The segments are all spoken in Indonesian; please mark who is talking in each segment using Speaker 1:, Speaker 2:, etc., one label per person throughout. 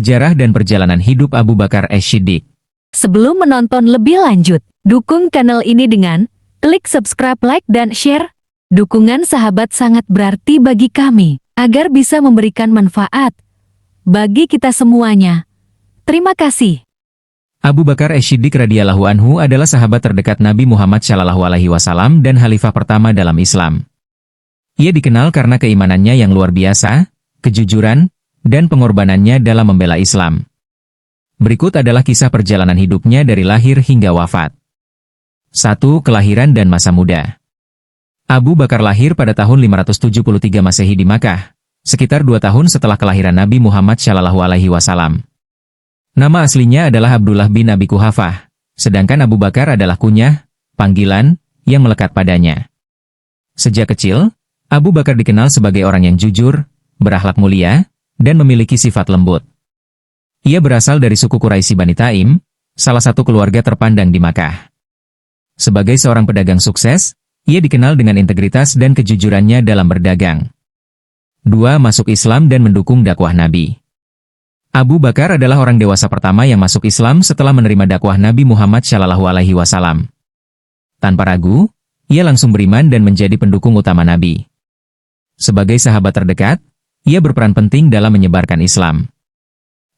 Speaker 1: Sejarah dan perjalanan hidup Abu Bakar Ash-Shiddiq.
Speaker 2: Sebelum menonton lebih lanjut, dukung channel ini dengan klik subscribe, like, dan share. Dukungan sahabat sangat berarti bagi kami, agar bisa memberikan manfaat bagi kita semuanya. Terima kasih.
Speaker 1: Abu Bakar Ash-Shiddiq radhiyallahu anhu adalah sahabat terdekat Nabi Muhammad SAW dan khalifah pertama dalam Islam. Ia dikenal karena keimanannya yang luar biasa, kejujuran, dan pengorbanannya dalam membela Islam. Berikut adalah kisah perjalanan hidupnya dari lahir hingga wafat. 1. Kelahiran dan masa muda. Abu Bakar lahir pada tahun 573 Masehi di Makkah, sekitar 2 tahun setelah kelahiran Nabi Muhammad SAW. Nama aslinya adalah Abdullah bin Abi Quhafah, sedangkan Abu Bakar adalah kunyah, panggilan, yang melekat padanya. Sejak kecil, Abu Bakar dikenal sebagai orang yang jujur, berakhlak mulia, dan memiliki sifat lembut. Ia berasal dari suku Quraisy Bani Taim, salah satu keluarga terpandang di Makkah. Sebagai seorang pedagang sukses, ia dikenal dengan integritas dan kejujurannya dalam berdagang. 2. Masuk Islam dan mendukung dakwah Nabi. Abu Bakar adalah orang dewasa pertama yang masuk Islam setelah menerima dakwah Nabi Muhammad SAW. Tanpa ragu, ia langsung beriman dan menjadi pendukung utama Nabi. Sebagai sahabat terdekat, ia berperan penting dalam menyebarkan Islam.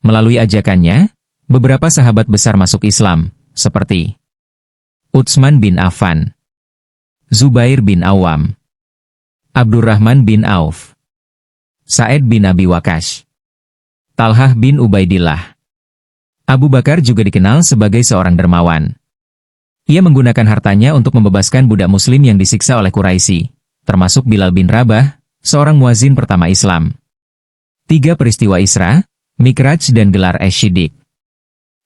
Speaker 1: Melalui ajakannya, beberapa sahabat besar masuk Islam, seperti Utsman bin Affan, Zubair bin Awam, Abdurrahman bin Auf, Sa'id bin Abi Waqqas, Talhah bin Ubaidillah. Abu Bakar juga dikenal sebagai seorang dermawan. Ia menggunakan hartanya untuk membebaskan budak muslim yang disiksa oleh Quraisy, termasuk Bilal bin Rabah, seorang muazin pertama Islam. 3. Peristiwa Isra, Mikraj dan gelar Ash-Shiddiq.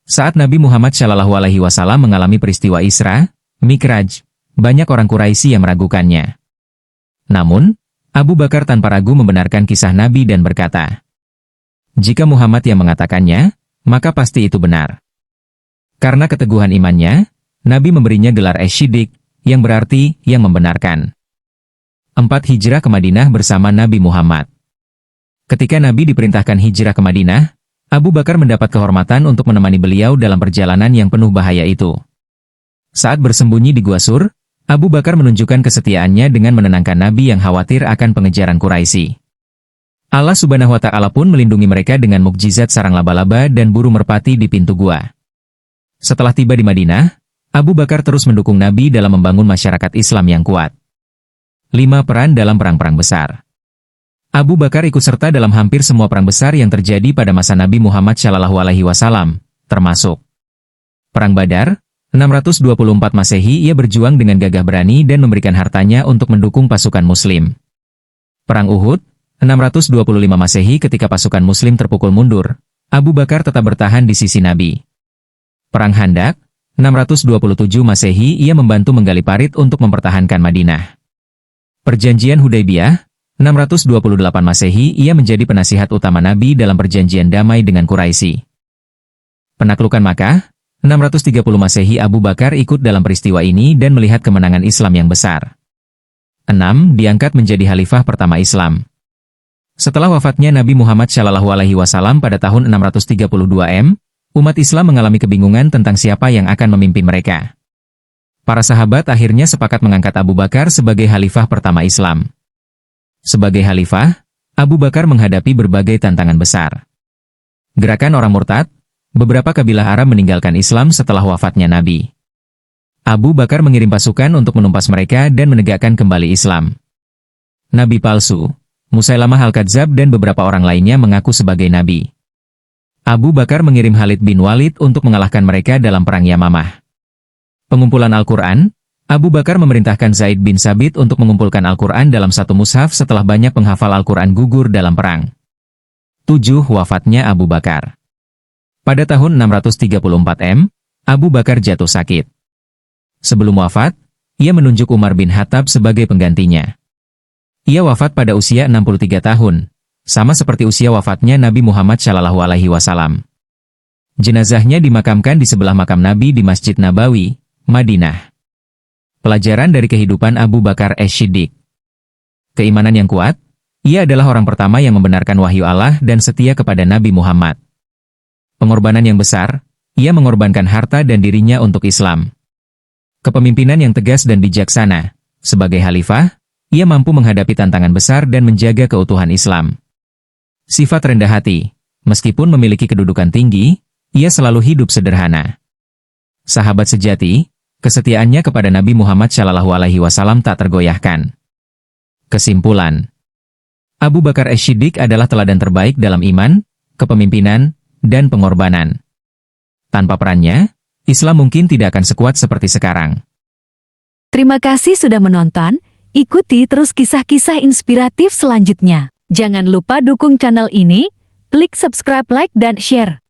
Speaker 1: Saat Nabi Muhammad SAW mengalami peristiwa Isra, Mikraj, banyak orang Quraisy yang meragukannya. Namun, Abu Bakar tanpa ragu membenarkan kisah Nabi dan berkata, "Jika Muhammad yang mengatakannya, maka pasti itu benar." Karena keteguhan imannya, Nabi memberinya gelar Ash-Shiddiq, yang berarti yang membenarkan. 4. Hijrah ke Madinah bersama Nabi Muhammad. Ketika Nabi diperintahkan hijrah ke Madinah, Abu Bakar mendapat kehormatan untuk menemani beliau dalam perjalanan yang penuh bahaya itu. Saat bersembunyi di Gua Sur, Abu Bakar menunjukkan kesetiaannya dengan menenangkan Nabi yang khawatir akan pengejaran Quraisy. Allah Subhanahu wa Ta'ala pun melindungi mereka dengan mukjizat sarang laba-laba dan burung merpati di pintu gua. Setelah tiba di Madinah, Abu Bakar terus mendukung Nabi dalam membangun masyarakat Islam yang kuat. 5. Peran dalam perang-perang besar. Abu Bakar ikut serta dalam hampir semua perang besar yang terjadi pada masa Nabi Muhammad SAW, termasuk Perang Badar, 624 Masehi. Ia berjuang dengan gagah berani dan memberikan hartanya untuk mendukung pasukan Muslim. Perang Uhud, 625 Masehi. Ketika pasukan Muslim terpukul mundur, Abu Bakar tetap bertahan di sisi Nabi. Perang Khandaq, 627 Masehi. Ia membantu menggali parit untuk mempertahankan Madinah. Perjanjian Hudaybiyah, 628 Masehi. Ia menjadi penasihat utama Nabi dalam perjanjian damai dengan Quraisy. Penaklukan Makkah, 630 Masehi. Abu Bakar ikut dalam peristiwa ini dan melihat kemenangan Islam yang besar. 6. Diangkat menjadi khalifah pertama Islam. Setelah wafatnya Nabi Muhammad SAW pada tahun 632 M, umat Islam mengalami kebingungan tentang siapa yang akan memimpin mereka. Para sahabat akhirnya sepakat mengangkat Abu Bakar sebagai khalifah pertama Islam. Sebagai khalifah, Abu Bakar menghadapi berbagai tantangan besar. Gerakan orang murtad, beberapa kabilah Arab meninggalkan Islam setelah wafatnya Nabi. Abu Bakar mengirim pasukan untuk menumpas mereka dan menegakkan kembali Islam. Nabi palsu, Musailamah Al-Kadzab dan beberapa orang lainnya mengaku sebagai Nabi. Abu Bakar mengirim Khalid bin Walid untuk mengalahkan mereka dalam perang Yamamah. Pengumpulan Al-Quran, Abu Bakar memerintahkan Zaid bin Sabit untuk mengumpulkan Al-Quran dalam satu mushaf setelah banyak penghafal Al-Quran gugur dalam perang. 7. Wafatnya Abu Bakar. Pada tahun 634 M, Abu Bakar jatuh sakit. Sebelum wafat, ia menunjuk Umar bin Khattab sebagai penggantinya. Ia wafat pada usia 63 tahun, sama seperti usia wafatnya Nabi Muhammad SAW. Jenazahnya dimakamkan di sebelah makam Nabi di Masjid Nabawi, Madinah. Pelajaran dari kehidupan Abu Bakar Ash-Shiddiq. Keimanan yang kuat, ia adalah orang pertama yang membenarkan wahyu Allah dan setia kepada Nabi Muhammad. Pengorbanan yang besar, ia mengorbankan harta dan dirinya untuk Islam. Kepemimpinan yang tegas dan bijaksana. Sebagai khalifah, ia mampu menghadapi tantangan besar dan menjaga keutuhan Islam. Sifat rendah hati. Meskipun memiliki kedudukan tinggi, ia selalu hidup sederhana. Sahabat sejati, kesetiaannya kepada Nabi Muhammad SAW tak tergoyahkan. Kesimpulan. Abu Bakar As-Siddiq adalah teladan terbaik dalam iman, kepemimpinan, dan pengorbanan. Tanpa perannya, Islam mungkin tidak akan sekuat seperti sekarang.
Speaker 2: Terima kasih sudah menonton, ikuti terus kisah-kisah inspiratif selanjutnya. Jangan lupa dukung channel ini, klik subscribe, like, dan share.